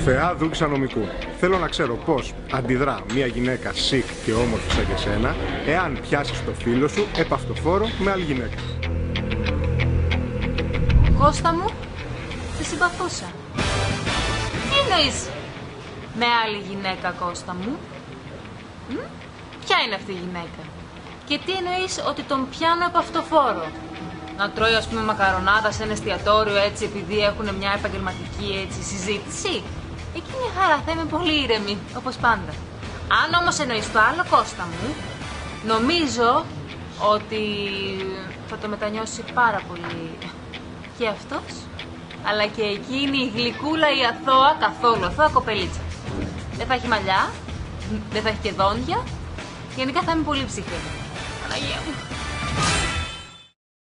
Θεά δούλησα νομικού. Θέλω να ξέρω πώς αντιδρά μια γυναίκα σικ και όμορφη σαν και σένα, εάν πιάσεις το φίλο σου επαυτοφόρο με άλλη γυναίκα. Κώστα μου, σε συμπαθούσα. Τι εννοείς με άλλη γυναίκα, Κώστα μου? Ποια είναι αυτή η γυναίκα? Και τι εννοείς ότι τον πιάνω επαυτοφόρο? Να τρώει, ας πούμε, μακαρονάδα σε ένα εστιατόριο έτσι επειδή έχουν μια επαγγελματική έτσι συζήτηση? Εκεί μια χαρά, θα είμαι πολύ ήρεμη, όπως πάντα. Αν όμως εννοείς το άλλο, Κώστα μου, νομίζω ότι θα το μετανιώσει πάρα πολύ και αυτός, αλλά και εκείνη η γλυκούλα, η αθώα, καθόλου αθώα κοπελίτσα. Δεν θα έχει μαλλιά, δεν θα έχει και δόντια, γενικά θα είμαι πολύ ψυχρή. Παναγία μου.